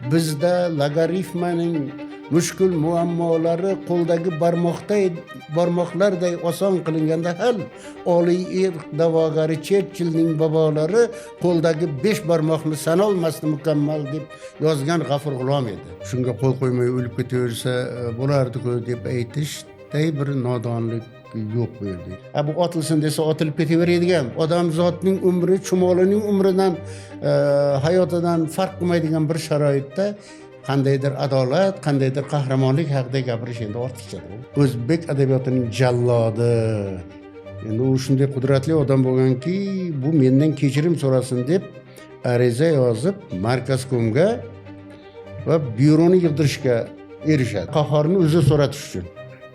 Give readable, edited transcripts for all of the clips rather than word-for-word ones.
Bizda logaritmaning mushkul muammolari qo'ldagi barmoqlarday oson qilinganda hal. Oliy irq da'vogari Cherchillning bobolari qo'ldagi 5 barmoqni sanolmasdi mukammal deb yozgan G'afur G'ulom edi. Shunga qo'l qo'ymay o'lib ketaversa bo'lardi-ku deb aytishday bir nodonlik yo'q bu yerda. Bu otilsin desa otilib ketaveradigan, odamzotning umri chumolining umridan, hayotidan farq qilmaydigan bir sharoitda qandaydir adolat, qandaydir qahramonlik haqida gapirish endi ortiqchadir. O'zbek adabiyotining jallodi. Endi u shunday qudratli odam bo'lganki, bu mendan kechirim so'rasin deb ariza yozib Markazkomga va byuroni yig'dirishga erishadi. Qahorni o'zi so'ratish uchun.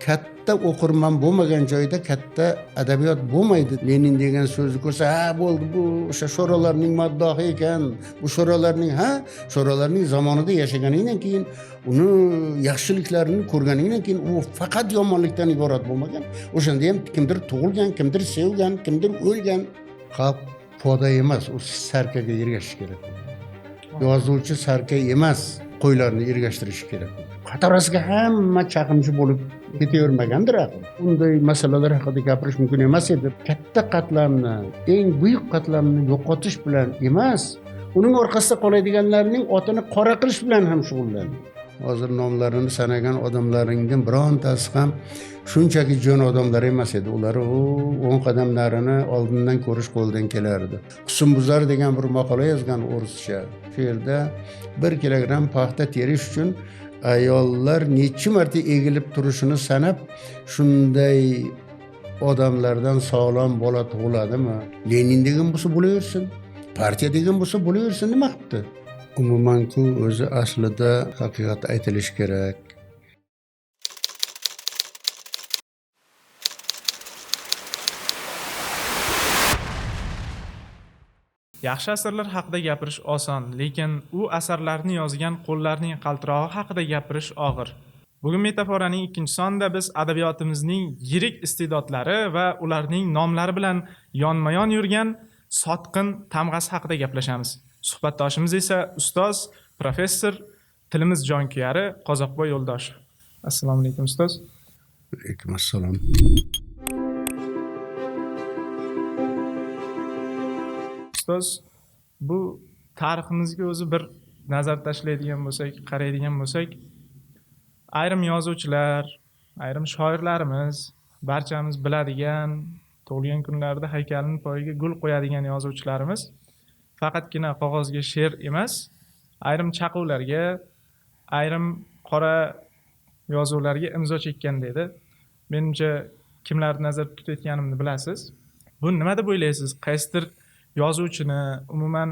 Katta o'qirman bo'lmagan joyda katta adabiyot bo'lmaydi. Lenin degan so'zni ko'rsa, ha bo'ldi, bu o'sha sho'rolarning maddohi ekan. Bu sho'rolarning zamonida yashaganingdan keyin, uni yaxshiliklarini ko'rganingdan keyin u faqat yomonlikdan iborat bo'lmagan. O'shanda ham kimdir tug'ilgan, kimdir sevgan, kimdir o'lgan. Xalq poda emas, u sarkaga ergashish kerak. Yozuvchi sarka emas, qo'ylarni ergashtirishi kerak. Qatorasiga hamma chaqimchi bo'lib ketavermagandir axir. Unday masalalar haqida gapirish mumkin emas edi. Katta qatlamni, eng buyuk qatlamni yo'qotish bilan emas, uning orqasida qoladiganlarning otini qora qilish bilan ham shug'ullandi. Hozir nomlarini sanagan odamlaringdan birontasi ham shunchaki jo'n odamlar emas edi. Ular 10 qadam narini oldindan ko'rish qo'ldan kelardi. Husnbuzar degan bir maqola yozgan o'rischa. Shu yerda 1 kilogramm paxta terish uchun ayollar necha marta egilib turishini sanab, shunday odamlardan sog'lom bola tug'iladimi? Lenin degan bo'lsa bo'laversin, partiya degan bo'lsa bo'laversin, nima qilibdi? Umuman-ku o'zi aslida haqiqat aytilishi kerak. Yaxshi asarlar haqida gapirish oson, lekin u asarlarni yozgan qo'llarning qaltirog'i haqida gapirish og'ir. Bugun metaforaning 2-sonida biz adabiyotimizning yirik iste'dodlari va ularning nomlari bilan yonma-yon yurgan sotqin tamg'asi haqida gaplashamiz. Suhbatdoshimiz esa ustoz, professor, tilimiz jonkuyari Qozoqboy Yo'ldoshev. Assalomu alaykum ustoz. Alaykum assalom. Ustoz, bu tariximizga o'zi bir nazar tashlaydigan bo'lsak, qaraydigan bo'lsak, ayrim yozuvchilar, ayrim shoirlarimiz, barchamiz biladigan, tug'ilgan kunlarida haykalining poyiga gul qo'yadigan yozuvchilarimiz faqatgina qog'ozga she'r emas, ayrim chaquvlarga, ayrim qora yozuvlarga imzo chekkan dedi. Menimcha kimlarni nazarda tutayotganimni bilasiz. Bu nima deb o'ylaysiz? Qaysidir yozuvchini, umuman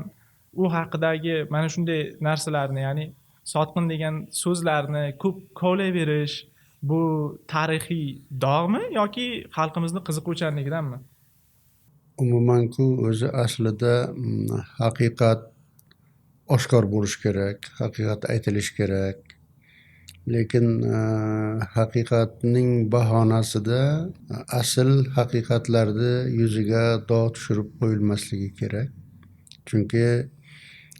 u haqidagi mana shunday narsalarni, ya'ni sotqin degan so'zlarni ko'p kovlayverish bu tarixiy dog'mi yoki xalqimizni qiziquvchanligidanmi? Umuman-ku o'zi aslida haqiqat oshkor bo'lishi kerak, haqiqat aytilishi kerak. Lekin haqiqatning bahonasida asl haqiqatlarni yuziga dog' tushirib qo'yilmasligi kerak. Chunki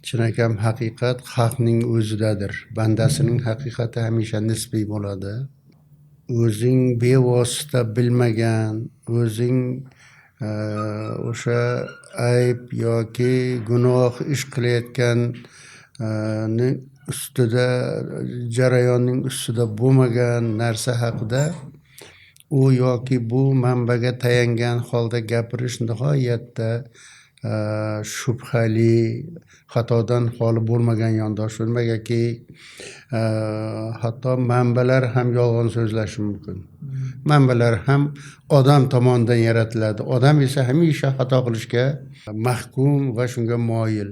chinakam haqiqat haqning o'zidadir. Bandasining haqiqati hamisha nisbiy bo'ladi. O'zing bevosita bilmagan, o'zing o'sha ayb yoki gunoh ish qilayotgan ustida, jarayonning ustida bo'lmagan narsa haqida u yoki bu manbaga tayangan holda gapirish nihoyatda shubhali, xatodan xoli bo'lmagan yondosh. Nimaga hatto manbalar ham yolg'on so'zlashi mumkin. Manbalar ham odam tomonidan yaratiladi. Odam esa hamisha xato qilishga mahkum va shunga moyil.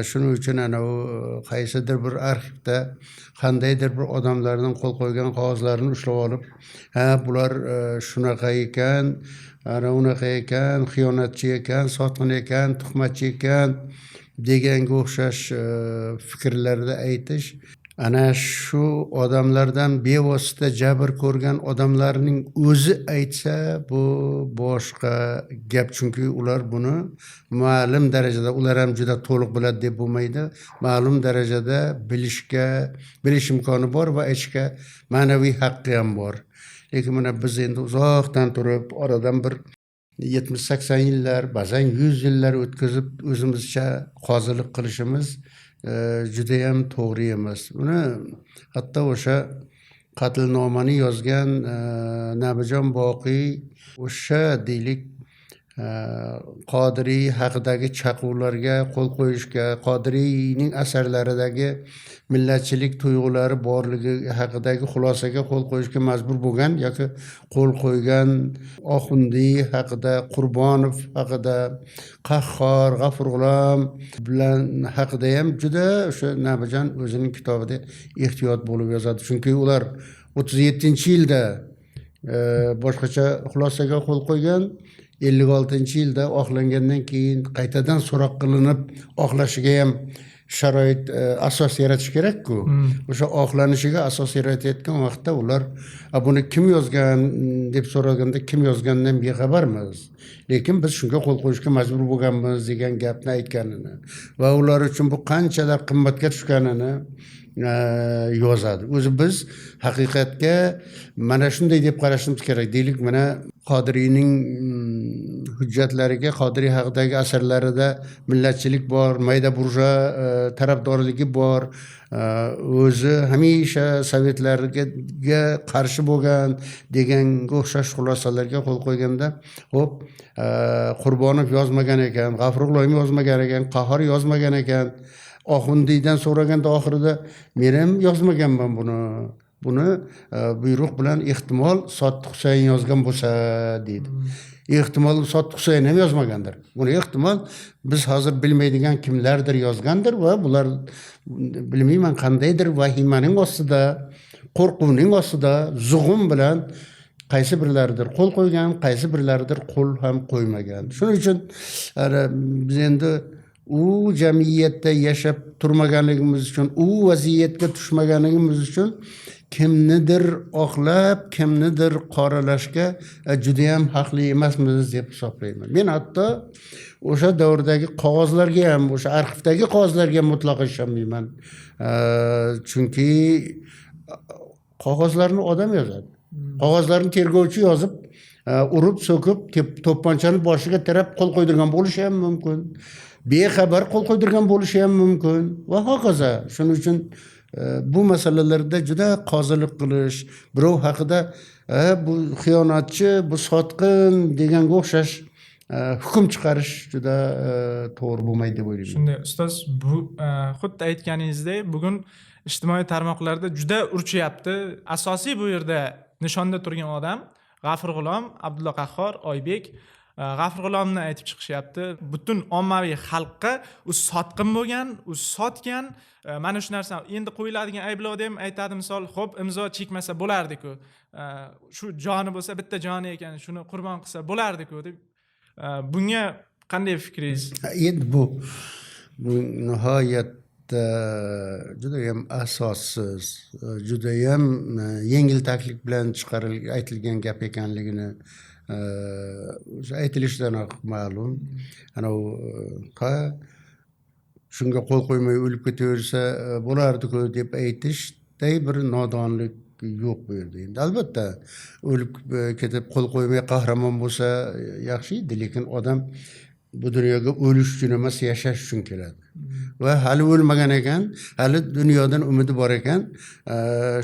Shuning uchun u qaysidir bir arxivda qandaydir bir odamlarning qo'l qo'ygan qog'ozlarini ushlab olib, bular shunaqa ekan, unaqa ekan, xiyonatchi ekan, sotqin ekan, tuhmatchi ekan deganga o'xshash fikrlarda aytish ana shu odamlardan bevosita jabr ko'rgan odamlarning o'zi aytsa bu boshqa gap, chunki ular buni ma'lum darajada, ular ham juda to'liq biladi deb bo'lmaydi, ma'lum darajada bilish imkoni bor va aytishga ma'naviy haqqi ham bor. Lekin mana biz endi uzoqdan turib, oradan bir 70-80 yillar, ba'zan 100 yillar o'tkazib o'zimizcha qozilik qilishimiz judayam to'g'ri emas. Uni hatto o'sha qatlnomani yozgan Nabijon Boqiy o'sha deylik Qodiriy haqidagi chaquvlarga qo'l qo'yishga, Qodiriyning asarlaridagi millatchilik tuyg'ulari borligi haqidagi xulosaga qo'l qo'yishga majbur bo'lgan yoki qo'l qo'ygan Oxundiy haqida, Qurbonov haqida, Qahhor, G'afur G'ulom bilan haqida ham juda o'sha Nabijon o'zining kitobida ehtiyot bo'lib yozadi. Chunki ular 37-yilda boshqacha xulosaga qo'l qo'ygan, 56-yilda oqlangandan keyin qaytadan so'roq qilinib oqlashiga ham sharoit asos yaratish kerak-ku. O'sha oqlanishiga asos yaratayotgan vaqtda ular buni kim yozgan deb so'raganda kim yozganidan bexabarmiz. Lekin biz shunga qo'l qo'yishga majbur bo'lganmiz degan gapni aytganini va ular uchun bu qanchalar qimmatga tushganini yozadi. O'zi biz haqiqatga mana shunday deb qarashimiz kerak. Deylik, mana Qodiriyning hujjatlariga, Qodiriy haqidagi asarlarida millatchilik bor, mayda burja tarafdorligi bor, o'zi hamisha sovetlarga qarshi bo'lgan deganga o'xshash xulosalarga qo'l qo'yganda, xo'p, Qurbonov yozmagan ekan, G'afur G'ulom yozmagan ekan, Qahhor yozmagan ekan, Oxundiydan so'raganda oxirida men ham yozmaganman buni buyruq bilan ehtimol Sottiq Husayn yozgan bo'lsa deydi. Ehtimol Sottiq Husayn ham yozmagandir. Buni ehtimol biz hozir bilmaydigan kimlardir yozgandir va bular bilmayman qandaydir vahimaning ostida, qo'rquvning ostida zug'um bilan qaysi birlaridir qo'l qo'ygan, qaysi birlaridir qo'l ham qo'ymagan. Shuning uchun biz endi u jamiyatda yashab turmaganligimiz uchun, u vaziyatga tushmaganligimiz uchun kimnidir oqlab, kimnidir qoralashga juda ham haqli emasmiz deb hisoblayman. Men hatto o'sha davrdagi qog'ozlarga ham, o'sha arxivdagi qog'ozlarga ham mutlaqo ishonmayman. Chunki qog'ozlarni odam yozadi. Qog'ozlarni tergovchi yozib, urib, so'kib, to'pponchani boshiga tirab qo'l qo'ydirgan bo'lishi ham mumkin. Bexabar qo'l qo'ydirgan bo'lishi ham mumkin va hokazo. Shuning uchun bu masalalarda juda qozilik qilish, birov haqida bu xiyonatchi, bu sotqin deganga o'xshash hukm chiqarish juda to'g'ri bo'lmaydi deb o'ylayman. Shunday, ustoz, bu xuddi aytganingizdek, bugun ijtimoiy tarmoqlarda juda urchyapti. Asosiy bu yerda nishonda turgan odam G'afur G'ulom, Abdulla Qahhor, Oybek. G'afur G'ulomni aytib chiqishyapti. Butun ommaviy xalqqa u sotqin bo'lgan, u sotgan. Mana shu narsa endi qo'yiladigan ayblovda ham aytadi, misol, xo'p, imzo chekmasa bo'lardi-ku. Shu joni bo'lsa bitta joni ekan, shuni qurbon qilsa bo'lardi-ku deb. Bunga qanday fikringiz? Endi bu nihoyatda juda ham asossiz, juda ham yengil taklif bilan aytilgan gap ekanligini aytilishidanoq ma'lum. Shunga qo'l qo'ymay o'lib ketaversa bo'lardi-ku deb aytishday bir nodonlik yo'q bu yerda. Endi albatta o'lib ketib qo'l qo'ymay qahramon bo'lsa yaxshi edi, lekin odam bu dunyoga o'lish uchun emas, yashash uchun keladi. Va hali o'lmagan ekan, hali dunyodan umidi bor ekan,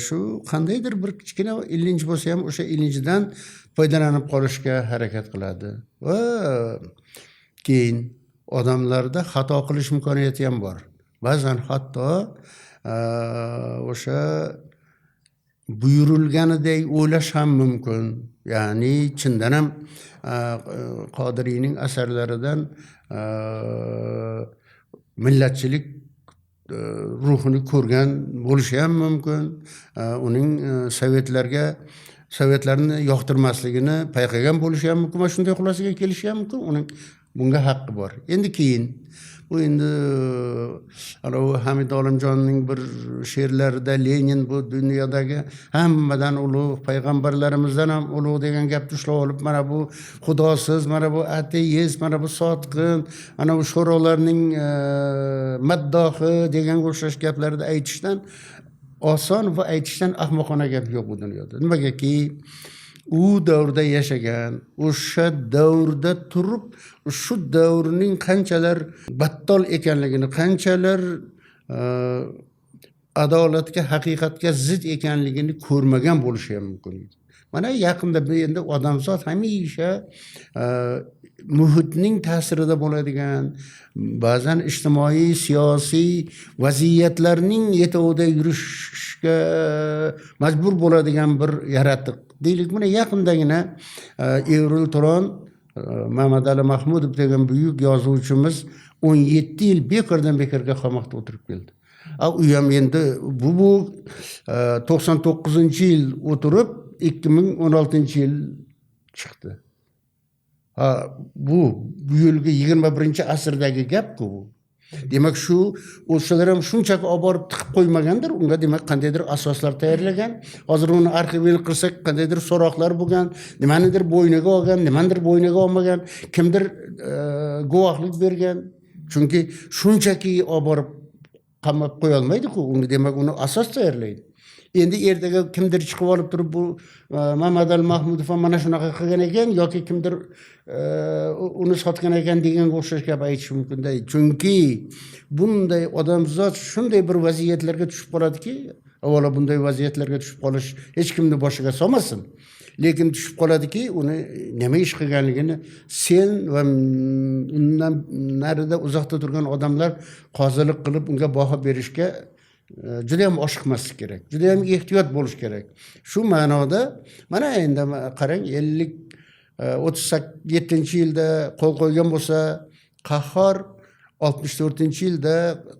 shu qandaydir bir kichkina ilinj bo'lsa ham o'sha ilinjdan foydalanib qolishga harakat qiladi. Va keyin odamlarda xato qilish imkoniyati ham bor. Ba'zan hatto o'sha buyurilganidek o'ylash ham mumkin. Ya'ni chindan ham Qodiriyning asarlaridan millatchilik ruhini ko'rgan bo'lishi ham mumkin. Uning sovetlarni yoqtirmasligini payqagan bo'lishi ham mumkin va shunday xulosaga kelishi ham mumkin. Uning bunga haqqi bor. Endi keyin bu endi anavi Hamid Olimjonning bir she'rlarida Lenin bu dunyodagi hammadan ulug', payg'ambarlarimizdan ham ulug' degan gapni ushlab olib, mana bu xudosiz, mana bu ateist, mana bu sotqin, ana bu sho'rolarning maddohi deganga o'xshash gaplarni aytishdan oson va aytishdan ahmoqona gap yo'q bu dunyoda. Nimagaki u davrda yashagan, o'sha davrda turib, shu davrning qanchalar battol ekanligini, qanchalar adolatga, haqiqatga zid ekanligini ko'rmagan bo'lishi ham mumkin edi. Mana yaqinda endi odamzod hamisha muhitning ta'sirida bo'ladigan, ba'zan ijtimoiy, siyosiy vaziyatlarning yetovida yurishga majbur bo'ladigan bir yaratiq. Deylik, mana yaqindagina Evril Turon, Mamadali Mahmudov degan buyuk yozuvchimiz 17 yil bekordan bekorga qamoqda o'tirib keldi. U ham endi bu 99-yil o'tirib 2016-yil chiqdi. Bu yilgi 21-asrdagi gap-ku bu. Demak, shu o'shalar ham shunchaki olib borib tiqib qo'ymagandir. Unga demak qandaydir asoslar tayyorlagan. Hozir uni arxivini qilsak, qandaydir so'roqlar bo'lgan, nimanidir bo'yniga olgan, nimanidir bo'yniga olmagan, kimdir guvohlik bergan. Chunki shunchaki olib borib qamab qo'ya olmaydi-ku. Uni demak uni asos tayyorlaydi. Endi ertaga kimdir chiqib olib turib bu Mamadali Mahmudov ham mana shunaqa qilgan ekan yoki kimdir uni sotgan ekan deganga o'xshash gap aytish mumkin deydi. Chunki bunday odamzod shunday bir vaziyatlarga tushib qoladiki, avvalo bunday vaziyatlarga tushib qolish hech kimni boshiga solmasin. Lekin tushib qoladiki, uni nima ish qilganligini sen va undan narida uzoqda turgan odamlar qozilik qilib unga baho berishga juda ham oshiqmaslik kerak. Juda ham ehtiyot bo'lish kerak. Shu ma'noda mana endi qarang, 37-yilda qo'l qo'ygan bo'lsa, Qahhor 64-yilda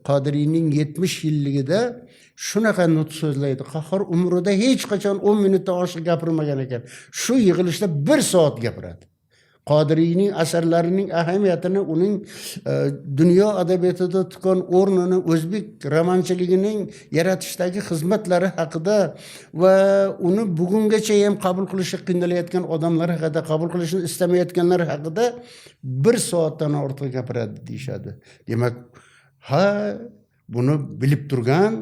Qodiriyning 70-yilligida shunaqa nutq so'zlaydi. Qahhor umrida hech qachon 10 minutdan oshiq gapirmagan ekan. Shu yig'ilishda 1 soat gapiradi. Qodiriyning asarlarining ahamiyatini, uning dunyo adabiyotida tutgan o'rnini, o'zbek romanchiligining yaratishdagi xizmatlari haqida va uni bugungacha ham qabul qilishga qiynalayotgan odamlar haqida, qabul qilishni istamayotganlar haqida 1 soatdan ortiq gapiradi deyshadi. Demak, buni bilib turgan,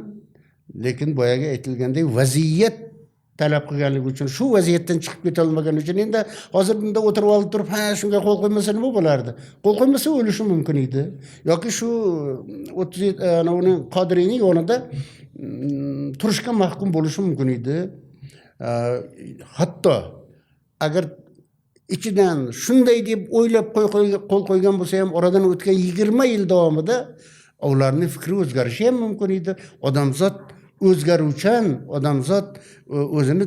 lekin boyaga aytilgandek vaziyat talab qilganligi uchun, shu vaziyatdan chiqib keta olmagan uchun endi hozir bunda o'tirib olib turib, shunga qo'l qo'ymasa nima bo'lardi? Qo'l qo'ymasa o'lishi mumkin edi. Yoki shu 30 uni Qodiriyning yonida turishga mahkum bo'lishi mumkin edi. Hatto agar ichidan shunday deb o'ylab qo'l qo'ygan bo'lsa ham, oradan o'tgan 20 yil davomida ularning fikri o'zgarishi ham mumkin edi. Odamzod o'zgaruvchan, odamzod o'zini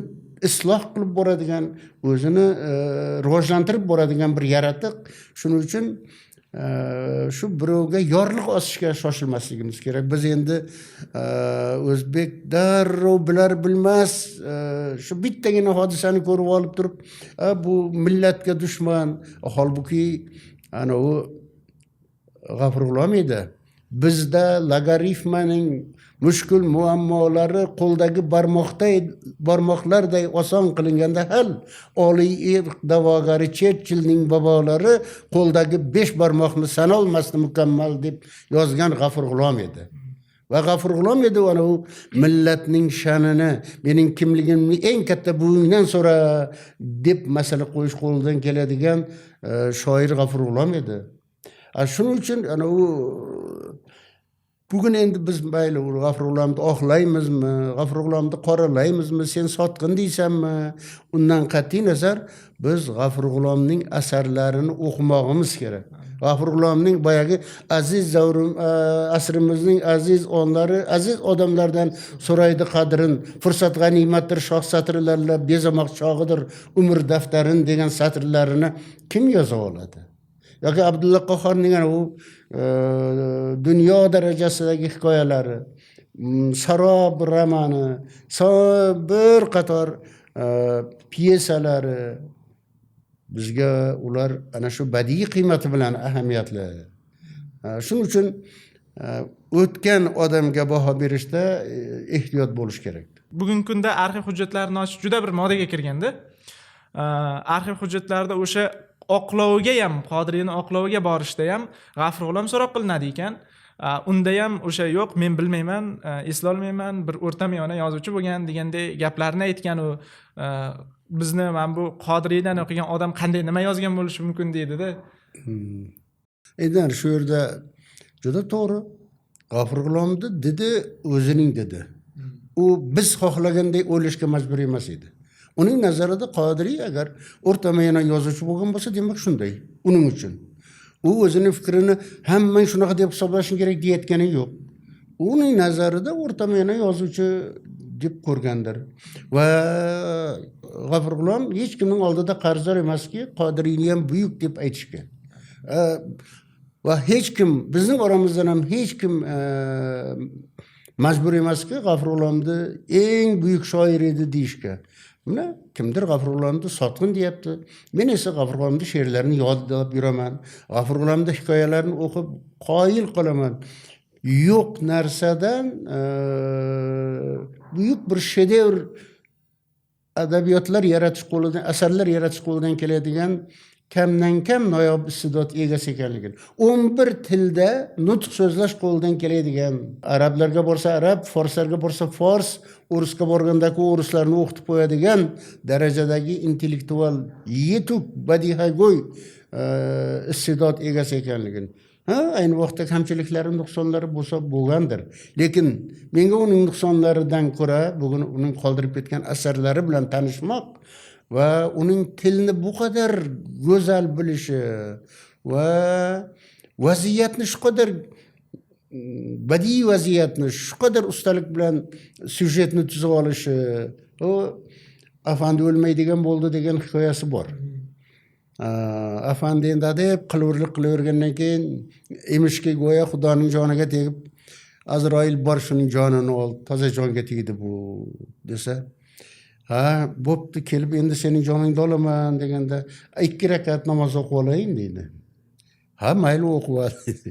isloh qilib boradigan, o'zini rivojlantirib boradigan bir yaratiq. Shuning uchun shu birovga yorliq osishga shoshilmasligimiz kerak. Biz endi o'zbek darrov bilar bilmas shu bittagina hodisani ko'rib olib turib, bu millatga dushman, holbuki ana u G'afurg'ulom edi. Bizda logaritmaning mushkul muammolari qo'ldagi barmoqlarday oson qilinganda hal. Oliy irq da'vogari Cherchillning bobolari qo'ldagi 5 barmoqni sanolmasdi mukammal deb yozgan G'afurg'ulom edi. Va G'afurg'ulom edi ana u millatning sha'nini, mening kimligimni eng katta buvingdan so'ra deb masala qo'yish qo'lidan keladigan shoir G'afurg'ulom edi. Shuning uchun ana u bugun endi biz mayli G'afurg'ulomni oqlaymizmi, G'afurg'ulomni qoralaymizmi, sen sotqin deysanmi? Undan qat'iy nazar biz G'afurg'ulomning asarlarini o'qimog'imiz kerak. G'afurg'ulomning boyagi aziz asrimizning aziz onlari, aziz odamlardan so'raydi qadrin, fursat g'animatdir, shoh satrlarla bezamoq chog'idir, umr daftarin degan satrlarini kim yoza oladi? Yoki Abdulla Qahhorning u dunyo darajasidagi hikoyalari, Sarob romani, bir qator pyesalari, bizga ular ana shu badiiy qiymati bilan ahamiyatli. Shuning uchun o'tgan odamga baho berishda ehtiyot bo'lish kerak. Bugungi kunda arxiv hujjatlarini ochish juda bir modaga kirganda, arxiv hujjatlarida o'sha oqloviga ham, Qodiriyni oqloviga borishda ham G'afur G'ulom so'roq qilinadi ekan. Unda ham o'sha yo'q, men bilmayman, eslolmayman, bir o'rtamiyona yozuvchi bo'lgan deganday gaplarni aytgan u bizni mana bu Qodiriydan o'qigan odam qanday nima yozgan bo'lishi mumkin deydi-da. Endi shu yerda juda to'g'ri. G'afur G'ulomni dedi, o'zining dedi. U biz xohlaganday o'ylashga majbur emas edi. Uning nazarida Qodiriy agar o'rtamiyona yozuvchi bo'lgan bo'lsa, demak shunday. Uning uchun u o'zining fikrini hamma shunaqa deb hisoblashing kerak deyotgani yo'q. Uning nazarida o'rtamiyona yozuvchi deb ko'rgandir. Va G'afur G'ulom hech kimning oldida qarzdor emaski, Qodiriyni ham buyuk deb aytishga. Va hech kim, bizning oramizdan ham hech kim majbur emaski, G'afur G'ulomni eng buyuk shoir edi deyishga. Mana kimdir G'afur G'ulomni sotqin deyapti. Men esa G'afur G'ulomni she'rlarini yodlab yuraman. G'afur G'ulomni hikoyalarini o'qib qoyil qolaman. Yo'q narsadan buyuk bir shedevr adabiyotlar yaratish qo'lidan, asarlar yaratish qo'lidan keladigan kamdan kam noyob iste'dod egasi ekanligini, 11 tilda nutq so'zlash qo'lidan keladigan, arablarga borsa arab, forslarga borsa fors, o'risga borgandagi o'rislarni o'qitib qo'yadigan darajadagi intellektual yetuk badiiy iste'dod egasi ekanligini. Ayni vaqtda kamchiliklari, nuqsonlari bo'lsa bo'lgandir. Lekin menga uning nuqsonlaridan ko'ra bugun uning qoldirib ketgan asarlari bilan tanishmoq va uning tilni bu qadar go'zal bilishi va vaziyatni shu qadar badiiy vaziyatni shu qadar ustalik bilan syujetni tuzib olishi, u afandi o'lmaydigan bo'ldi degan hikoyasi bor. Afandi endi deb qilavergandan keyin emishki go'yo Xudoning joniga tegib, Azroil bor shuning jonini ol, toza jonga tegdi bu desa, bo'pti, kelib endi sening joningni olaman deganda 2 rakat namoz o'qib olayim deydi. Mayli o'qib ol deydi.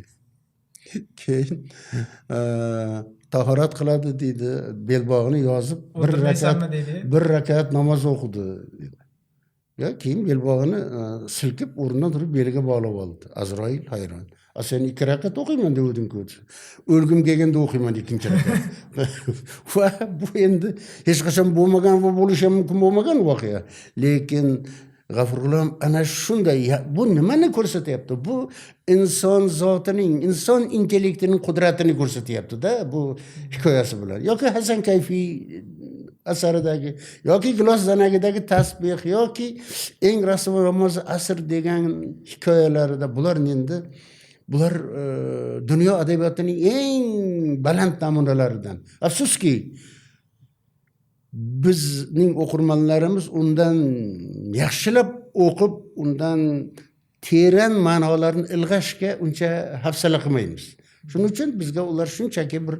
Keyin tahorat qiladi deydi, belbog'ini yozib 1 rakat namoz o'qidi deydi. Keyin belbog'ini silkib o'rnidan turib beliga bog'lab oldi. Azroil hayron. Sen 2 rakat o'qiyman devdim-ku. O'lgim kelganda o'qiyman 2-chi rakat. Va bu endi hech qachon bo'lmagan va bo'lishi mumkin bo'lmagan voqea. Lekin G'afur G'ulom ana shunday, bu nimani ko'rsatyapti? Bu inson zotining, inson intellektining qudratini ko'rsatyapti-da bu hikoyasi bilan. Yoki Hasan Kayfiy asaridagi, yoki Gilos zanagidagi tasbih, yoki eng rasm va ramaz asr degan hikoyalarida bular dunyo adabiyotining eng baland namunalaridan. Afsuski bizning o'qirmanlarimiz undan yaxshilab o'qib, undan teran ma'nolarni ilg'ashga uncha hafsala qilmaymiz. Shuning uchun bizga ular shunchaki bir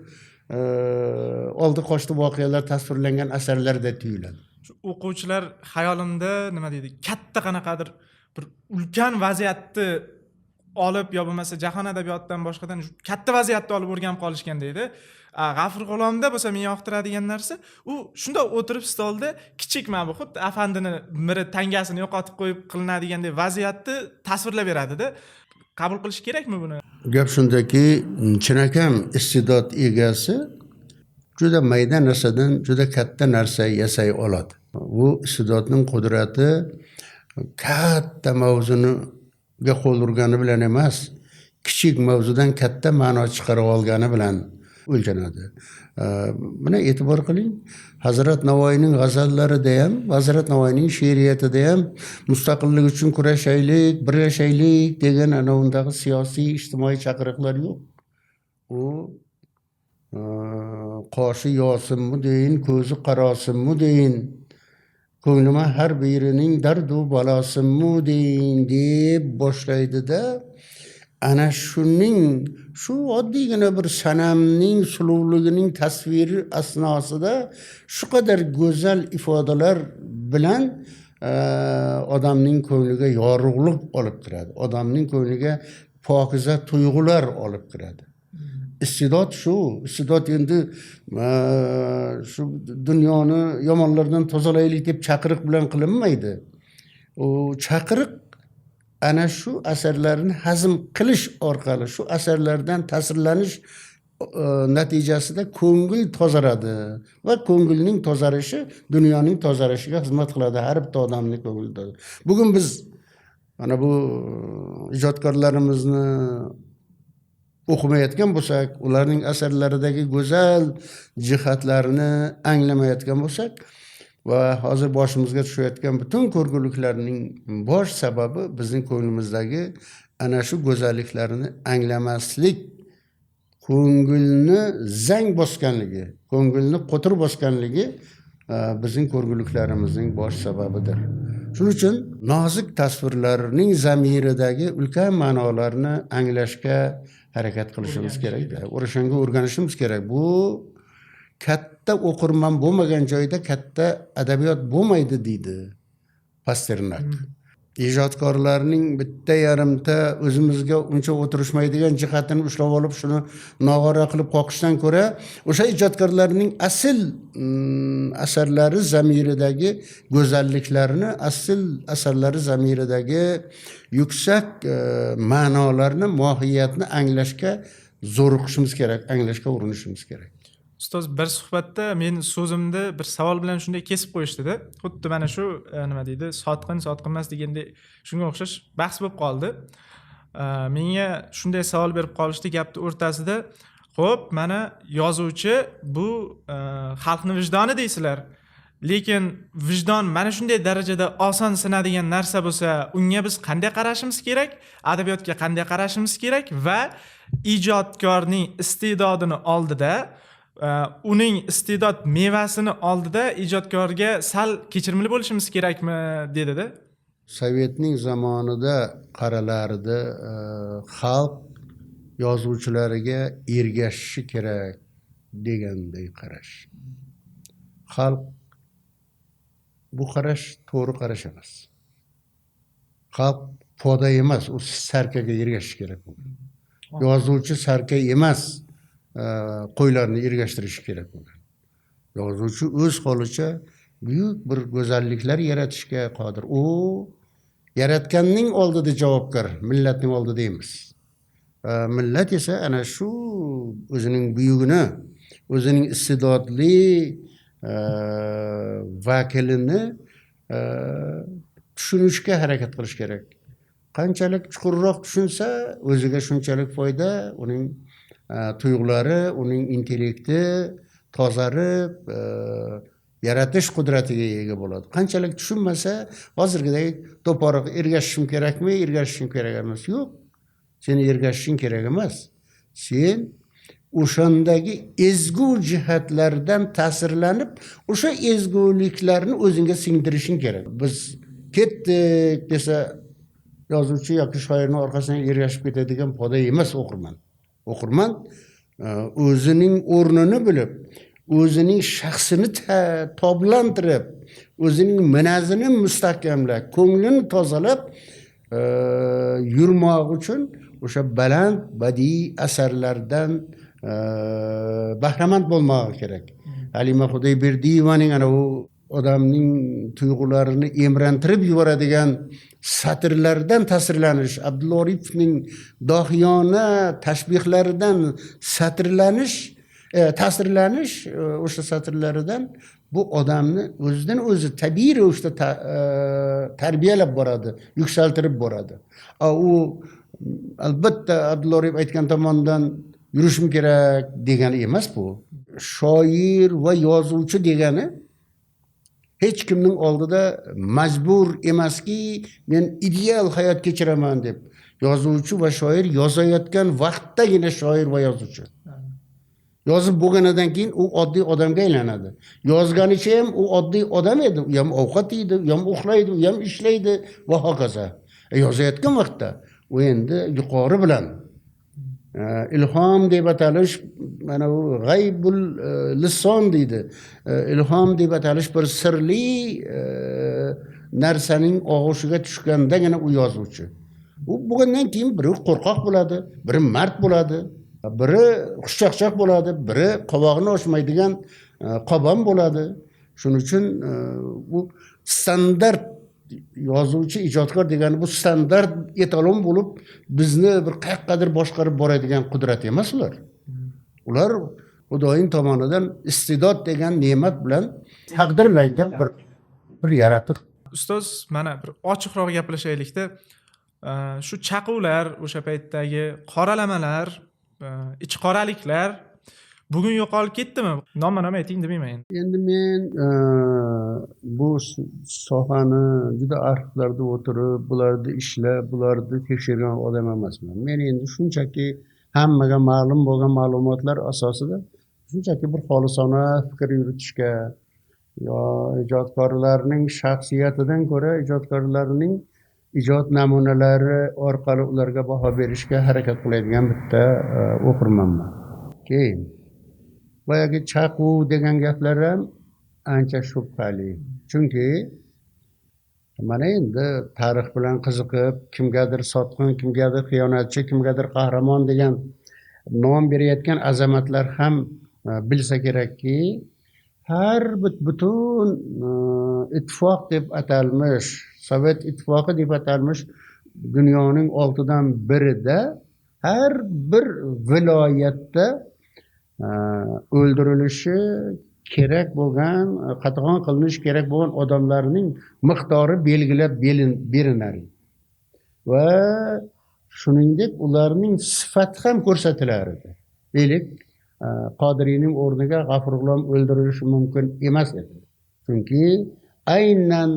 oldi qochdi voqealar tasvirlangan asarlarda tuyuladi. Shu o'quvchilar xayolimda nima deydi, katta qanaqadir bir ulkan vaziyatni olib, yo bo'lmasa jahon adabiyotidan boshqadan katta vaziyatni olib o'rganib qolishgan deydi. G'afur G'ulomda bo'lsa men yoqtiradigan narsa, u shunda o'tirib stolda kichik mana bu xuddi afandini miri tangasini yo'qotib qo'yib qilinadiganday vaziyatni tasvirlab beradi-da. Qabul qilish kerakmi buni? Gap shundaki, chinakam iste'dod egasi juda mayda narsadan juda katta narsa yasay oladi. Bu iste'dodning qudrati katta mavzuga qo'l urgani bilan emas, kichik mavzudan katta ma'no chiqarib olgani bilan o'lchanadi. Buna e'tibor qiling. Hazrat Navoiyning g'azallarida ham, Hazrat Navoiyning she'riyatida ham mustaqillik uchun kurashaylik, birlashaylik degan ana undagi siyosiy, ijtimoiy chaqiriqlar yo'q. U qoshi yosinmi deyin, ko'zi qarosinmi deyin, ko'nglima har birining dardu balosinmi deyin deb boshlaydi-da. Ana shu oddiygina bir sanamning suluvligining tasviri asnosida shu qadar go'zal ifodalar bilan odamning ko'ngliga yorug'lik olib kiradi. Odamning ko'ngliga pokiza tuyg'ular olib kiradi. İstidod shu, istidod endi shu dunyoni yomonlardan tozalaylik deb chaqiriq bilan qilinmaydi. O chaqiriq ana shu asarlarni hazm qilish orqali, shu asarlardan ta'sirlanish natijasida ko'ngil tozaradi va ko'ngilning tozarishi dunyoning tozarishiga xizmat qiladi. Har bitta odamning ko'ngli tozaradi. Bugun biz mana bu ijodkorlarimizni o'qimayotgan bo'lsak, ularning asarlaridagi go'zal jihatlarini anglamayotgan bo'lsak va hozir boshimizga tushayotgan butun ko'rguliklarning bosh sababi bizning ko'nglimizdagi ana shu go'zalliklarni anglamaslik, ko'ngilni zang bosganligi, ko'ngilni qo'tir bosganligi bizning ko'rguliklarimizning bosh sababidir. Shuning uchun nozik tasvirlarning zamiridagi ulkan ma'nolarni anglashga harakat qilishimiz kerak. O'shanga o'rganishimiz kerak. Bu katta o'qirman bo'lmagan joyda katta adabiyot bo'lmaydi deydi Pasternak. Ijodkorlarning bitta yarimta o'zimizga uncha o'tirishmaydigan jihatini ushlab olib shuni nog'ora qilib qoqishdan ko'ra, o'sha ijodkorlarning asl asarlari zamiridagi go'zalliklarni, asl asarlari zamiridagi yuksak ma'nolarni, mohiyatni anglashga zo'riqishimiz kerak, anglashga urinishimiz kerak. Ustoz, bir suhbatda men so'zimni bir savol bilan shunday kesib qo'yishdida, xuddi mana shu nima deydi, sotqin emas degandek shunga o'xshash bahs bo'lib qoldi. Menga shunday savol berib qolishdi gapni o'rtasida, xo'p, mana yozuvchi bu xalqning vijdoni deysizlar. Lekin vijdon mana shunday darajada oson sinadigan narsa bo'lsa, unga biz qanday qarashimiz kerak? Adabiyotga qanday qarashimiz kerak va ijodkorning iste'dodini oldida, uning iste'dod mevasini oldida ijodkorga sal kechirimli bo'lishimiz kerakmi dedi-da. Sovetning zamonida qaralardi, xalq yozuvchilariga ergashishi kerak deganday qarash. Xalq bu qarash to'g'ri qarash emas. Xalq poda emas, u sarkaga ergashishi kerak bo'lgan. Yozuvchi sarka emas, qo'ylarni ergashtirishi kerak bo'lgan. Yozuvchi o'z holicha buyuk bir go'zalliklar yaratishga qodir. U yaratganning oldida javobgar, millatning oldida emas. Millat esa ana shu o'zining buyugini, o'zining iste'dodli vakilini tushunishga harakat qilish kerak. Qanchalik chuqurroq tushunsa, o'ziga shunchalik foyda, uning tuyg'ulari, uning intellekti tozarib, yaratish qudratiga ega bo'ladi. Qanchalik tushunmasa, hozirgidek to'poriq ergashishim kerakmi, ergashishim kerak emas. Yo'q. Sen ergashishing kerak emas. Sen o'shandagi ezgu jihatlardan ta'sirlanib, o'sha ezguliklarni o'zingga singdirishing kerak. Biz ketdik desa, yozuvchi yoki shoirning orqasidan ergashib ketadigan poda emas o'qirman. O'qirman o'zining o'rnini bilib, o'zining shaxsini toblantirib, o'zining minazini mustahkamlab, ko'nglini tozalab yurmoq uchun o'sha baland badiiy asarlardan bahramand bo'lmoq kerak. Halima Xudayberdiyevaning ana u odamning tuyg'ularini emrantirib yuboradigan satrlardan ta'sirlanish, Abdulla Oripovning dohiyona tashbihlaridan ta'sirlanish o'sha satrlaridan bu odamni o'zidan o'zi tabiiy ravishda tarbiyalab boradi, yuksaltirib boradi. U albatta Abdulla Oripov aytgan tomondan yurishim kerak degani emas bu. Shoir va yozuvchi degani hech kimning oldida majbur emaski, men ideal hayot kechiraman deb. Yozuvchi va shoir yozayotgan vaqtdagina shoir va yozuvchi. Yozib bo'lganidan keyin u oddiy odamga aylanadi. Yozganicha ham u oddiy odam edi. U ham ovqat yeydi, u ham uxlaydi, u ham ishlaydi va hokazo. Yozayotgan vaqtda u endi yuqori bilan ilhom deb atalish, mana u g'aybul lison deydi. Ilhom deb atalish bir sirli narsaning og'ushiga tushgandagina u yozuvchi. u bo'lgandan keyin biri qo'rqoq bo'ladi, biri mard bo'ladi, biri xushchaqchaq bo'ladi, biri qovog'ini ochmaydigan qobon bo'ladi. Shuning uchun bu standart yozuvchi, ijodkor degani bu standart etalon bo'lib bizni bir qayoqqadir boshqarib boradigan qudrat emas ular. Ular Xudoning tomonidan iste'dod degan ne'mat bilan taqdirlangan bir yaratiq. Ustoz, mana bir ochiqroq gaplashaylikda, shu chaquvlar, o'sha paytdagi qoralamalar, ichqoraliklar bugun yo'qolib ketdimi? Nomma-nom ayting demayman. Endi men bu sohani juda arxivlarda o'tirib, bularni ishlab, bularni tekshirgan odam emasman. Men endi shunchaki hammaga ma'lum bo'lgan ma'lumotlar asosida shunchaki bir xolisona fikr yuritishga, yo ijodkorlarning shaxsiyatidan ko'ra ijodkorlarning ijod namunalari orqali ularga baho berishga harakat qiladigan bitta o'qirmanman. Keyin boyagi chaquv degan gaplar ham ancha shubhali. Chunki mana endi tarix bilan qiziqib, kimgadir sotqin, kimgadir xiyonatchi, kimgadir qahramon degan nom berayotgan azamatlar ham bilsa kerakki, har butun ittifoq deb atalmish, Sovet ittifoqi deb atalmish dunyoning 6dan birida har bir viloyatda o'ldirilishi kerak bo'lgan, qatag'on qilinishi kerak bo'lgan odamlarning miqdori belgilab berinar. Va shuningdek ularning sifati ham ko'rsatilar edi. Deylik, Qodiriyning o'rniga G'afur G'ulom o'ldirilishi mumkin emas edi. Chunki aynan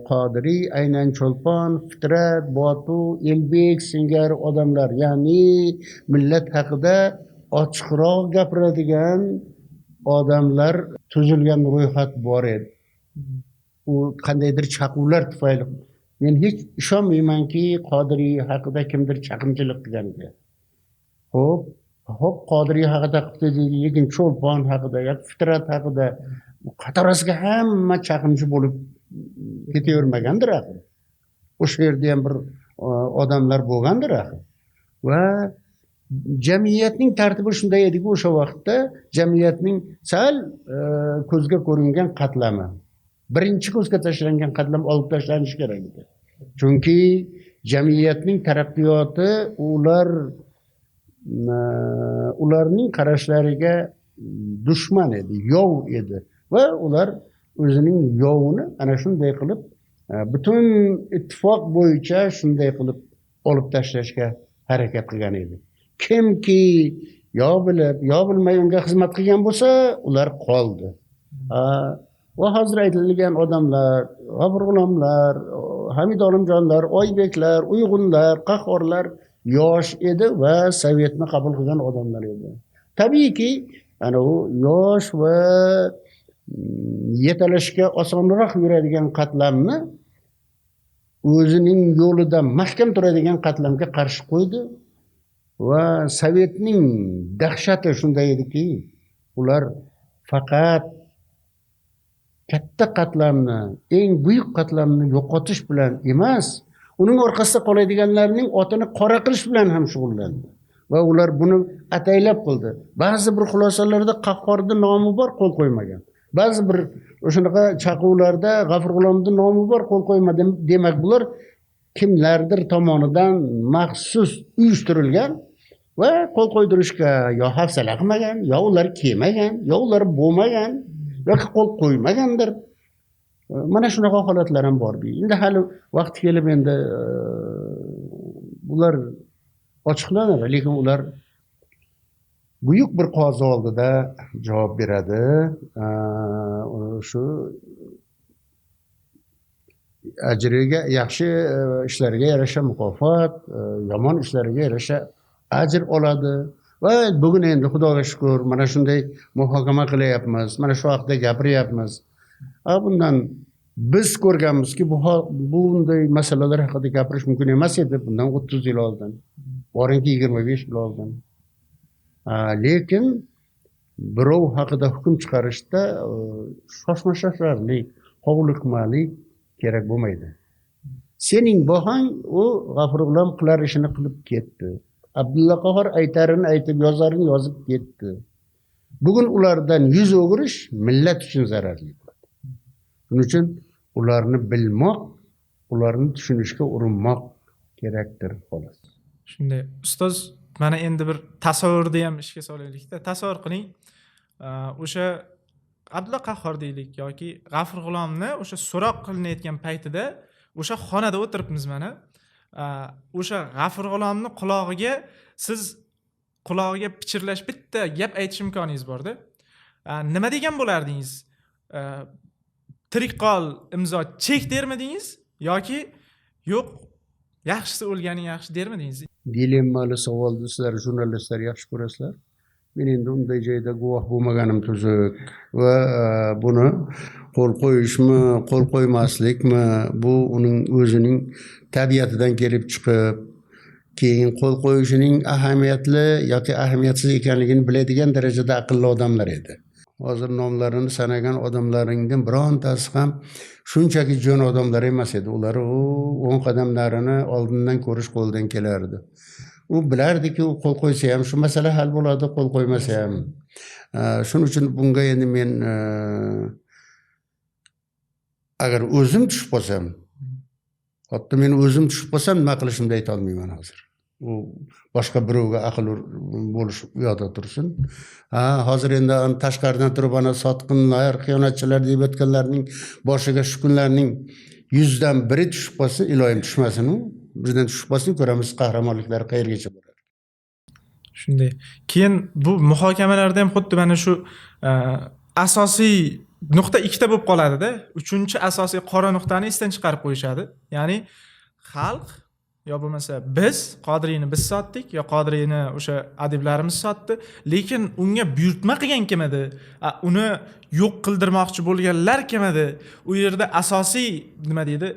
Qodiriy, aynan Cho'lpon, Fitrat, Botu, Elbek singari odamlar, ya'ni millat haqida ochiqroq gapiradigan odamlar tuzilgan ro'yxat bor edi. U qandaydir chaquvlar tufayli men hech ishonmaymanki Qodiriy haqida kimdir chaqimchilik qilganiga. Xo'p, Qodiriy haqida qildi, lekin Cho'lpon haqida yoki Fitrat haqida qatorasiga hamma chaqimchi bo'lib ketavermagandir axir. O'sha yerda ham bir odamlar bo'lgandir axir. Va jamiyatning tartibi shunday ediki, o'sha vaqtda jamiyatning sal ko'zga ko'ringan qatlami, birinchi ko'zga tashlangan qatlam olib tashlanishi kerak edi. Chunki jamiyatning taraqqiyoti ularning qarashlariga dushman edi, yov edi. Va ular o'zining yovini ana shunday qilib butun ittifoq bo'yicha shunday qilib olib tashlashga harakat qilgan edi. Kimki yo bilib, yo bilmay unga xizmat qilgan bo'lsa, ular qoldi. Va hozir aytilgan odamlar, G'afur G'ulomlar, Hamid Olimjonlar, Oybeklar, Uyg'unlar, Qahhorlar yosh edi va Sovetni qabul qilgan odamlar edi. Tabiiyki, ana u yosh va yetalashga osonroq yuradigan qatlamni o'zining yo'lida mahkam turadigan qatlamga qarshi qo'ydi. Va Sovetning dahshati shunday ediki, ular faqat katta qatlamni, eng buyuk qatlamni yo'qotish bilan emas, uning orqasida qoladiganlarning otini qora qilish bilan ham shug'ullandi. Va ular buni ataylab qildi. Ba'zi bir xulosalarda Qahhorning nomi bor, qo'l qo'ymagan. Ba'zi bir o'shanaqa chaquvlarda G'afur G'ulomning nomi bor, qo'l qo'ymadim. Demak, bular kimlardir tomonidan maxsus uyushtirilgan va qo'l qo'ydirishga yo hafsala qilmagan, yo ular kelmagan, yo ular bo'lmagan, yoki qo'l qo'ymagandir. Mana shunaqa holatlar ham bor. Endi hali vaqt kelib endi bular ochiqlanadi, lekin ular buyuk bir qozi oldida javob beradi. Shu ajriga, yaxshi ishlariga yarasha mukofot, yomon ishlariga yarasha ajr oladi. Va bugun endi Xudoga shukr, mana shunday muhokama qilyapmiz, mana shu haqda gapiryapmiz. Bundan biz ko'rganmizki, bunday masalalar haqida gapirish mumkin emas edi bundan 30 yil oldin, boringki 25 yil oldin. Lekin birov haqida hukm chiqarishda shoshma-shoshlarlik, hovliqmalik kerak bo'lmaydi. Sening bahang u G'afur G'ulom qilar ishini qilib ketdi. Abdulla Qahhor aytarini aytib, yozarini yozib ketdi. Bugun ulardan yuz o'girish millat uchun zararli bo'ladi. Shuning uchun ularni bilmoq, ularni tushunishga urinmoq kerakdir xolos. Shunday. Ustoz, mana endi bir tasavvurni ham ishga solaylik-da. Tasavvur qiling, o'sha Abdulla Qahhor deylik yoki G'afur G'ulomni o'sha so'roq qilinayotgan paytida o'sha xonada o'tiribmiz mana. O'sha G'afur G'ulomni siz qulog'iga pichirlash bitta gap aytish imkoningiz bor-da. Nima degan bo'lardingiz? Tirik qol, imzo chek dermidingiz yoki yo'q, yaxshisi o'lgani yaxshi dermidingiz? Dilemmali savolni sizlar jurnalistlar yaxshi ko'rasizlar. Men endi unday joyda guvoh bo'lmaganim tuzuk va buni qo'l qo'yishmi, qo'l qo'ymaslikmi, bu uning o'zining tabiatidan kelib chiqib, keyin qo'l qo'yishining ahamiyatli yoki ahamiyatsiz ekanligini biladigan darajada aqlli odamlar edi. Hozir nomlarini sanagan odamlaringdan birontasi ham shunchaki jo'n odamlar emas edi. Ular 10 qadam narini oldindan ko'rish qo'ldan kelardi. U bilardiki, u qo'l qo'ysa ham shu masala hal bo'ladi, qo'l qo'ymasa ham. Shuning uchun bunga endi men agar o'zim tushib qolsam, hatto men o'zim tushib qolsam nima qilishimni ayta olmayman hozir. U boshqa birovga aql bo'lish u yoqda tursin. Hozir endi tashqaridan turib ana sotqinlar, xiyonatchilar deb aytganlarning boshiga shu kunlarning 100 dan biri tushib qolsa, iloyim tushmasin u. Birdan tushib qolsin, ko'ramiz qahramonliklar qayergacha bo'ladi. Shunday. Keyin bu muhokamalarda ham xuddi mana shu asosiy nuqta ikkita bo'lib qoladi-da. Uchinchi asosiy qora nuqtani esdan chiqarib qo'yishadi. Ya'ni xalq yo bo'lmasa biz Qodiriyni biz sotdik, yo Qodiriyni o'sha adiblarimiz sotdi, lekin unga buyurtma qilgan kim edi? Uni yo'q qildirmoqchi bo'lganlar kim edi? U yerda asosiy nima deydi?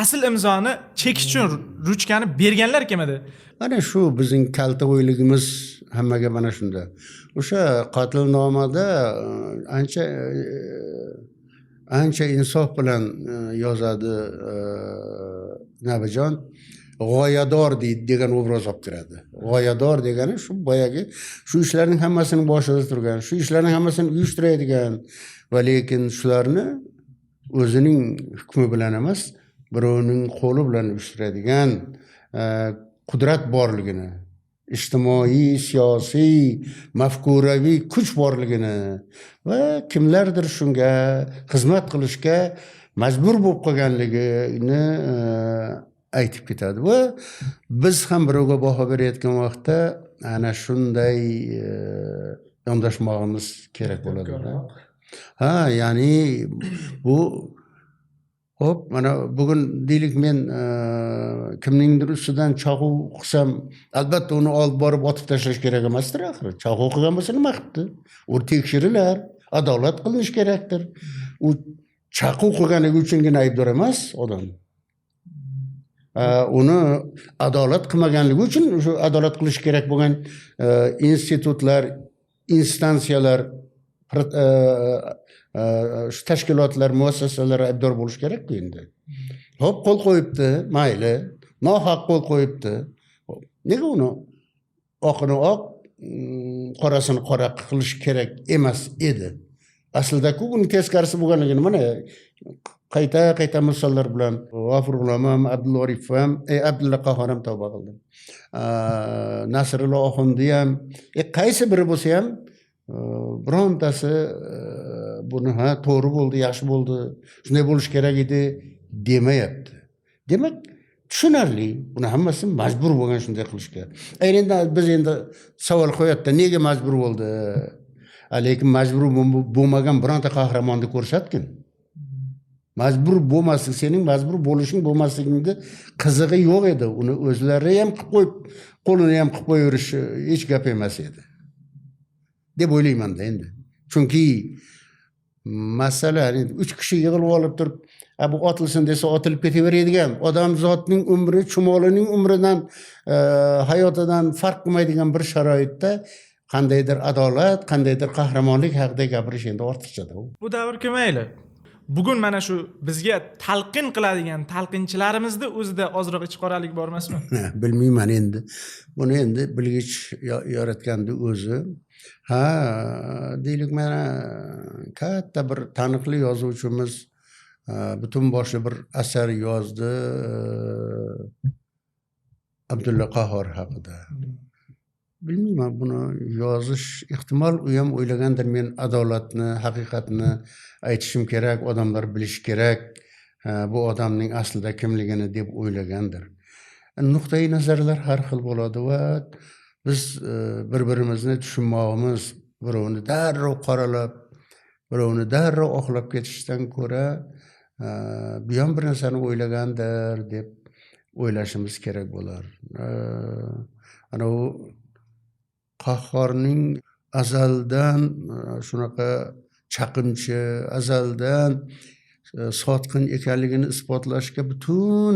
Asl imzoni chekish uchun ruchkani berganlar kim edi? Mana shu bizning kalta o'yligimiz hammaga mana shunda. O'sha qotilnomada ancha insof bilan yozadi Nabijon. G'oyador degan obraz olib kiradi. G'oyador degani shu boyagi shu ishlarning hammasining boshida turgan, shu ishlarning hammasini uyushtiradigan va lekin shularni o'zining hukmi bilan emas, birovning qo'li bilan uyushtiradigan qudrat borligini, ijtimoiy, siyosiy, mafkuraviy kuch borligini va kimlardir shunga xizmat qilishga majbur bo'lib qolganligini aytib ketadi va biz ham birovga baho berayotgan vaqtda ana shunday yondashmog'imiz kerak bo'ladi. Ya'ni bu hop mana bugun deylik men kimningdir ustidan cho'g'u qilsam, albatta uni olib borib otib tashlash kerak emasdir axir. Cho'g'u qilgan bo'lsa nima qilibdi? U tekshirilar, adolat qilinish kerakdir. U cho'g'u qilganligi uchungina aybdor emas odam. Uni adolat qilmaganligi uchun shu adolat qilish kerak bo'lgan institutlar, instansiyalar, shu tashkilotlar, muassasalar aybdor bo'lish kerak-ku endi. Hop, qo'l qo'yibdi, mayli, nohaq qo'l qo'yibdi. Nega uni oqini oq, qorasini qora qilish kerak emas edi? Aslida-ku uni teskarisi bo'lganligini mana qayta misollar bilan G'afur G'ulom ham, Abdulla Oripov ham, Abdulla Qahhor ham tavba qildi. Nasrullo Oxundi ham, qaysi biri bo'lsa ham birontasi buni to'g'ri bo'ldi, yaxshi bo'ldi, shunday bo'lish kerak edi demayapti. Demak, tushunarli, buni hammasi majbur bo'lgan shunday qilishga. Endi biz endi savol qo'yapti, nega majbur bo'ldi? Lekin majbur bo'lmagan bironta qahramonni ko'rsatgin. Majbur bo'lmaslik, sening majbur bo'lishing bo'lmasligingda qizig'i yo'q edi. Uni o'zlari ham qilib qo'yib, qo'lini ham qilib qo'yirish hech gap emas edi deb o'ylayman-da endi. Chunki masala 3 kishi yig'ilib olib turib, bu otilsin desa otilib ketaveradigan, odam zotning umri, chumolining umridan, hayotidan farq qilmaydigan bir sharoitda qandaydir adolat, qandaydir qahramonlik haqida gapirish endi ortiqchadir. Bu davr mayli. bugun mana shu bizga talqin qiladigan talqinchilarimizni o'zida ozroq ichqoralik bor emasmi? Bilmayman endi. Buni endi bilgich yaratgandi o'zi. Ha, deylik mana katta bir taniqli yozuvchimiz butun boshli bir asar yozdi Abdulla Qahhor haqida. Bilmayman, buni yozish ehtimol u ham o'ylagandir, men adolatni, haqiqatni aytishim kerak, odamlar bilish kerak, bu odamning aslida kimligini deb o'ylagandir. Nuqtai nazarlar har xil bo'ladi va biz bir-birimizni tushunmog'imiz, birovni darrov qoralab, birovni darrov oqlab ketishdan ko'ra bu ham bir narsani o'ylagandir deb o'ylashimiz kerak bo'lar. Ana u Qahhorning azaldan shunaqa chaqimchi, azaldan sotqin ekanligini isbotlashga butun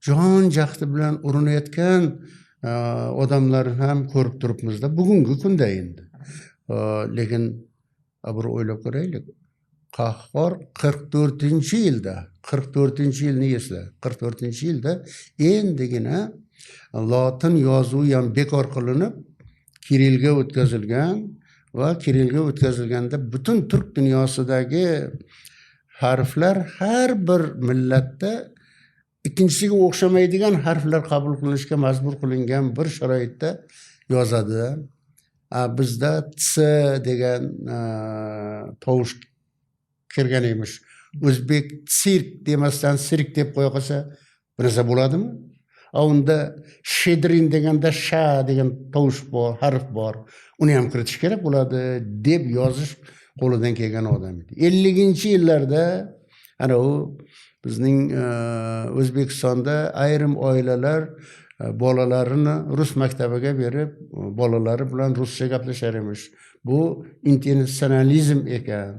jon jahdi bilan urinayotgan odamlarni ham ko'rib turibmizda bugungi kunda endi. Lekin bir o'ylab ko'raylik. Qahhor 44-yilda, 44-yilni esla, 44-yilda endigina lotin yozuvi ham bekor qilinib Kirillga o'tkazilgan va Kirillga o'tkazilganda butun turk dunyosidagi harflar har bir millatda ikkinchisiga o'xshamaydigan harflar qabul qilinishga majbur qilingan bir sharoitda yozadi. Bizda ts degan tovush kirgan emish. O'zbek sirk demasdan sirk deb qo'ya qolsa bir narsa bo'ladimi? Unda shedrin deganda sha degan tovush bor, harf bor. Uni ham kiritish kerak bo'ladi deb yozish qo'lidan kelgan odam edi. 50-yillarda ana u bizning O'zbekistonda ayrim oilalar bolalarini rus maktabiga berib, bolalari bilan ruscha gaplashar emish. Bu internasionalizm ekan.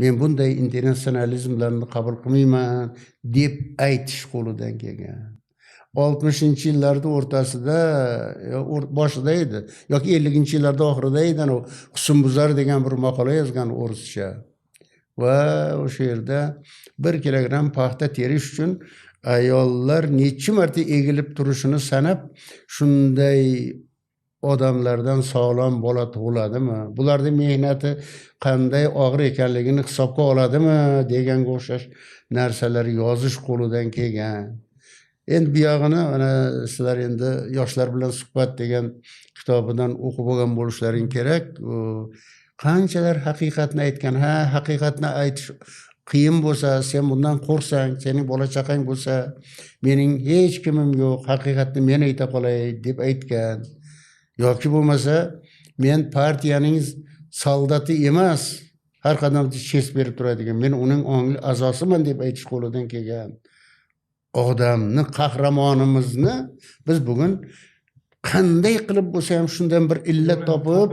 Men bunday internasionalizmlarni qabul qilmayman deb aytish qo'lidan kelgan. 60-yillarda o'rtasida, boshida edi, yoki 50-yillarda oxirida edi, Husnbuzar degan bir maqola yozgan o'rischa. Va o'sha yerda 1 kilogramm paxta terish uchun ayollar necha marta egilib turishini sanab, shunday odamlardan sog'lom bola tug'iladimi? Bularning mehnati qanday og'ir ekanligini hisobga oladimi deganga o'xshash narsalar yozish qo'lidan kelgan. Endi bu yog'ini mana sizlar endi yoshlar bilan suhbat degan kitobidan o'qib olgan bo'lishlaring kerak. Qanchalar haqiqatni aytgan. Ha, haqiqatni aytish qiyin bo'lsa, sen bundan qo'rsang, sening bola chaqang bo'lsa, mening hech kimim yo'q, haqiqatni men ayta qolay deb aytgan. Yoki bo'lmasa, men partiyaning soldati emas, har qadamda ches berib turadigan, men uning ongli a'zosiman deb aytish qo'lidan kelgan odamni, qahramonimizni biz bugun qanday qilib bo'lsa ham shundan bir illat topib,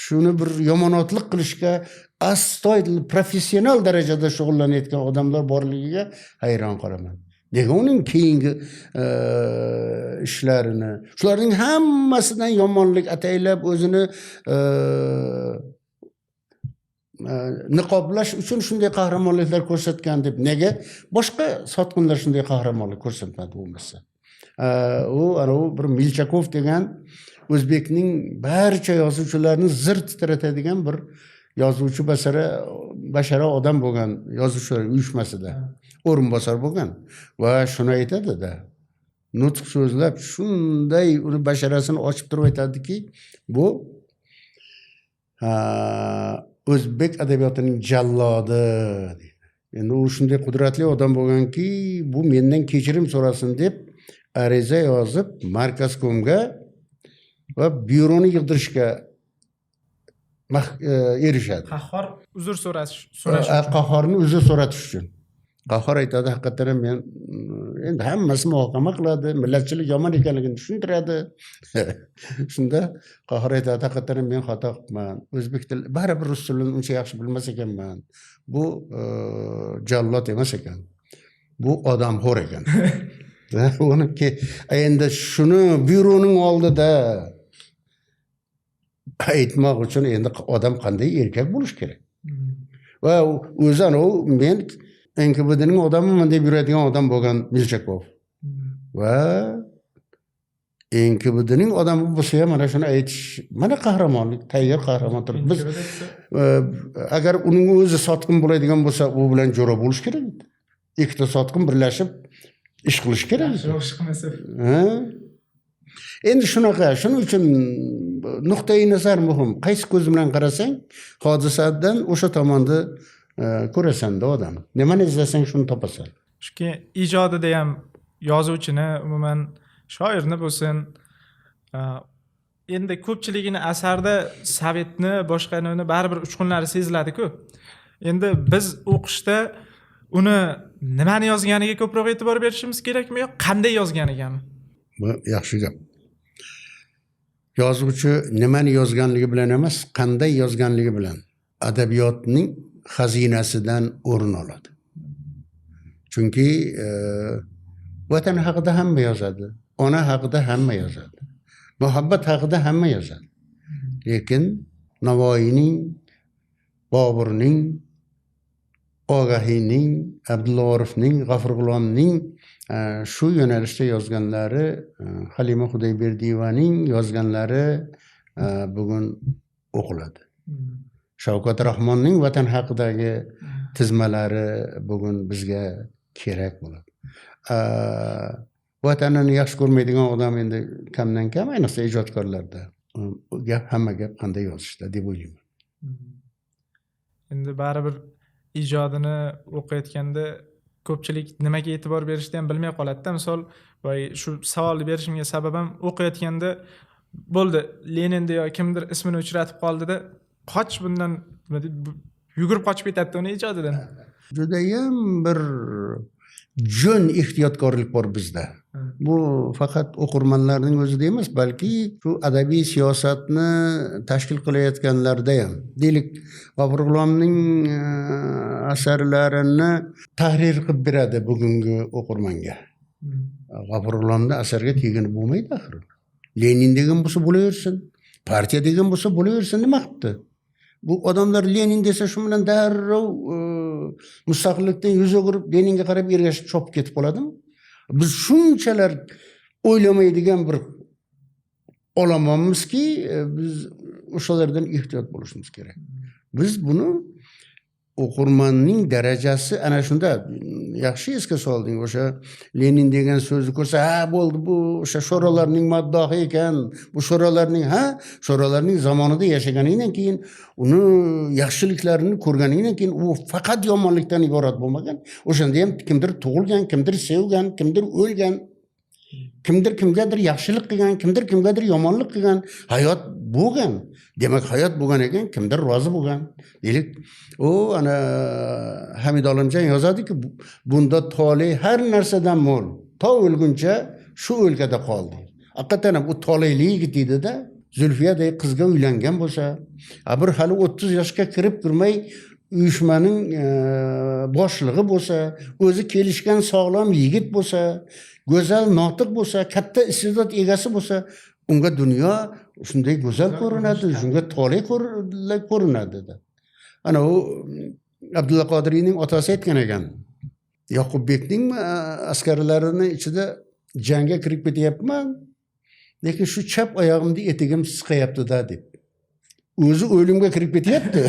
shuni bir yomonotlik qilishga astoydil professional darajada shug'ullanayotgan odamlar borligiga hayron qolaman. Nega uning keyingi ishlarini, shularning hammasidan yomonlik ataylab o'zini niqoblash uchun shunday qahramonliklar ko'rsatgan deb, nega boshqa sotqinlar shunday qahramonlik ko'rsatmadi bo'lmasa? U bir Milchakov degan O'zbekning barcha yozuvchilarini zir titratadigan bir yozuvchi bashara odam bo'lgan, yozuvchilar uyushmasida o'rinbosar bo'lgan va shuni aytadi-da. Nutq so'zlab shunday uni basharasini ochib turib aytadiki, bu O'zbek adabiyotining jallodi. Endi u shunday qudratli odam bo'lganki, bu mendan kechirim so'rasin deb ariza yozib Markazkomga va byuroni yig'dirishga erishadi. Qahhor uzr so'rash Qahhorni uzr so'ratish uchun. Qahhor aytadi, haqiqatan men endi hammasi muhokama qiladi, millatchilik yomon ekanligini tushuntiradi. Shunda Qahhor aytadi, haqiqatan men xato qilibman. O'zbek tili, baribir rus tilini uncha yaxshi bilmas ekanman. Bu jallod emas ekan. Bu odamxo'r ekan. Uniki endi shuni byuroning oldida aytmoq uchun endi odam qanday erkak bo'lish kerak? va o'zi anavi men NKVDning odamiman deb yuradigan odam bo'lgan Milchakov. Va NKVDning odami bo'lsa ham mana shuni aytish, mana qahramonlik, tayyor qahramon turib. Biz agar uning o'zi sotqin bo'ladigan bo'lsa, u bilan jo'ra bo'lish kerak edi. Ikkita sotqin birlashib ish qilish kerak. Ish qilmasa. Endi shunaqa, shuning uchun nuqtai nazar muhim. Qaysi ko'z bilan qarasang, hodisadan o'sha tomonni ko'rasan-da odam. Nimani izlasang shuni topasan. Shuki ijodida ham yozuvchini, umuman shoirni bo'lsin, endi ko'pchiligini asarda sovetni, boshqani baribir uchqunlari seziladi-ku. Endi biz o'qishda uni nimani yozganiga ko'proq e'tibor berishimiz kerakmi yo qanday yozganigami? Bu yaxshi gap. Yozuvchi nimani yozganligi bilan emas, qanday yozganligi bilan adabiyotning xazinasidan o'rin oladi. Chunki vatan haqida hamma yozadi, ona haqida hamma yozadi, muhabbat haqida hamma yozadi. Lekin Navoiyning, Boburning, Ogahiyning, Abdulla Orifning, G'afur G'ulomning shu yo'nalishda yozganlari, Halima Xudayberdiyevaning yozganlari bugun o'qiladi. Shavkat Rahmonning vatan haqidagi tizmalari bugun bizga kerak bo'ladi. Vatanini yaxshi ko'rmaydigan odam endi kamdan kam, ayniqsa ijodkorlarda, hamma gap qanday yozishda deb o'ylayman. Endi baribir ijodini o'qiyotganda ko'pchilik nimaga e'tibor berishni ham bilmay qoladi-da. Misol, voy shu savolni berishimga sababim o'qiyotganda bo'ldi, Leninda yo kimdir ismini uchratib qoldi-da, qoch bundan, yugurib qochib ketadi uni ijodidan. Judayam bir jo'n ehtiyotkorlik bor bizda. Bu faqat o'qirmanlarning o'zida emas, balki shu adabiy siyosatni tashkil qilayotganlarda ham. Deylik, G'afur G'ulomning asarlarini tahrir qilib beradi bugungi o'qirmanga. G'afur G'ulomning asarga tegini bo'lmaydi axir. Lenin degan bo'lsa bo'laversin, partiya degan bo'lsa bo'laversin, nima qilibdi? Bu odamlar Lenin desa shu bilan darrov mustaqillikdan yuz o'girib Leninga qarab ergashib chopib ketib qoladimi? Biz shunchalar o'ylamaydigan bir olamonmizki, biz o'shalardan ehtiyot bo'lishimiz kerak. Biz buni o'qirmanning darajasi ana shunda yaxshi esga solding. O'sha Lenin degan so'zni ko'rsa, ha bo'ldi, bu o'sha sho'rolarning maddohi ekan. Bu sho'rolarning zamonida yashaganidan keyin, uni yaxshiliklarini ko'rganidan keyin u faqat yomonlikdan iborat bo'lmagan. O'shanda ham kimdir tug'ilgan, kimdir sevgan, kimdir o'lgan, kimdir kimgadir yaxshilik qilgan, kimdir kimgadir yomonlik qilgan, hayot bo'lgan. Demak, hayot bo'lgan ekan, kimdir rozi bo'lgan. Deylik, o ana Hamid Olimjon yozadi-ki, bunda tole har narsadan mo'l, to o'lguncha shu o'lkada qoldi. Haqiqatan ham u toleyli yigit edi-da, Zulfiyadek qizga uylangan bo'lsa, bir hali 30 yoshga kirib kirmay uyushmaning boshlig'i bo'lsa, o'zi kelishgan sog'lom yigit bo'lsa, go'zal notiq bo'lsa, katta iste'dod egasi bo'lsa, unga dunyo shunday go'zal ko'rinadi, shunga tole ko'rinadi. Ana u Abdulla Qodiriyning otasi aytgan ekan, Yoqubbekning askarlarini ichida jangga kirib ketyapman, lekin shu chap oyog'imni etigim siqayapti-da deb. O'zi o'limga kirib ketyapti.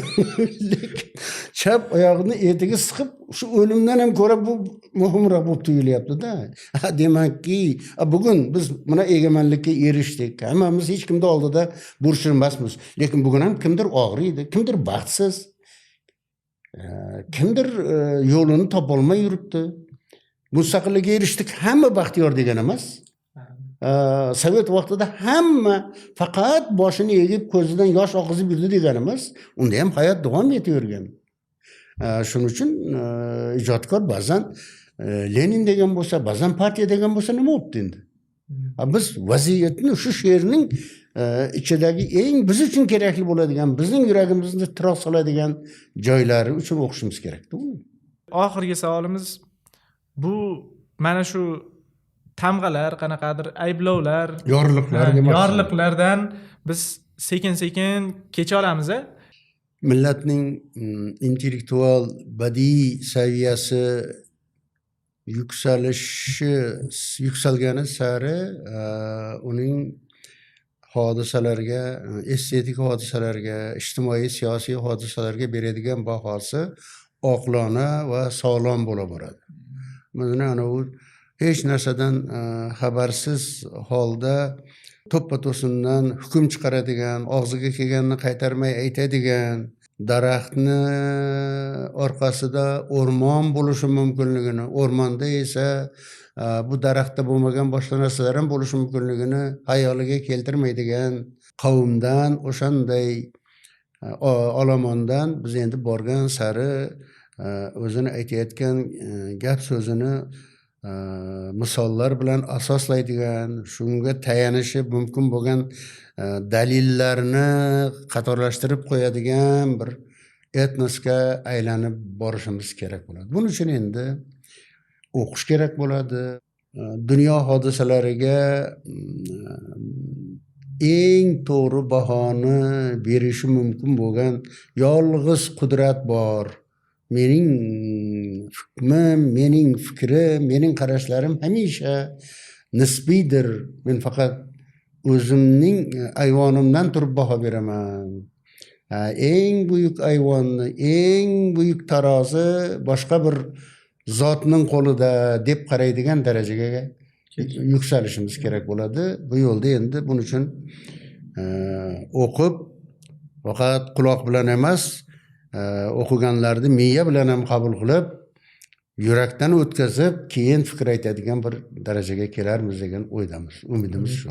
Lekin chap oyog'ini etigi siqib, shu o'limdan ham ko'ra bu muhimroq bo'lib tuyulyapti-da. Demakki, bugun biz mana egamanlikka erishdik. Hammamiz hech kimda oldida burchilmasmiz. Lekin bugun ham kimdir og'riydi, kimdir baxtsiz, kimdir yo'lini topolmay yuribdi. Mustaqillikka erishdik, hamma baxtiyor degan emas. Sovet vaqtida hamma faqat boshini egib ko'zidan yosh oqizib yurdi degan emas. Unda ham hayot davom etavergan. Shuning uchun ijodkor ba'zan Lenin degan bo'lsa, ba'zan partiya degan bo'lsa nima bo'libdi endi? Biz vaziyatni shu she'rning ichidagi eng biz uchun kerakli bo'ladigan, bizning yuragimizni titroq soladigan joylari uchun o'qishimiz kerak-da. Oxirgi savolimiz bu mana shu tamg'alar, qanaqadir ayblovlar, yorliqlardan biz sekin-sekin kecha olamiz-a? millatning intellektual badiiy saviyasi yuksalgani sari uning hodisalarga, estetik hodisalarga, ijtimoiy siyosiy hodisalarga beradigan bahosi oqilona va sog'lom bo'la boradi. Bizni ana u hech narsadan xabarsiz holda to'ppa-to'sindan hukm chiqaradigan, og'ziga kelganini qaytarmay aytadigan, daraxtni orqasida o'rmon bo'lishi mumkinligini, o'rmonda esa bu daraxtda bo'lmagan boshqa narsalar ham bo'lishi mumkinligini xayoliga keltirmaydigan qavmdan, o'shanday olomondan biz endi borgan sari o'zini aytayotgan gap so'zini misollar bilan asoslaydigan, shunga tayanishi mumkin bo'lgan dalillarni qatorlashtirib qo'yadigan bir etnosga aylanib borishimiz kerak bo'ladi. Buning uchun endi o'qish kerak bo'ladi. Dunyo hodisalariga eng to'g'ri bahoni berishi mumkin bo'lgan yolg'iz qudrat bor. Mening hukmim, mening fikrim, mening qarashlarim hamisha nisbiydir. Men faqat o'zimning ayvonimdan turib baho beraman. Eng buyuk ayvonni, eng buyuk tarozi boshqa bir zotning qo'lida deb qaraydigan darajaga yuksalishimiz kerak bo'ladi. Bu yo'lda endi buning uchun o'qib, faqat quloq bilan emas, o'qiganlarni miya bilan ham qabul qilib, yurakdan o'tkazib, keyin fikr aytadigan bir darajaga kelarmiz degan o'ydamiz. Umidimiz shu.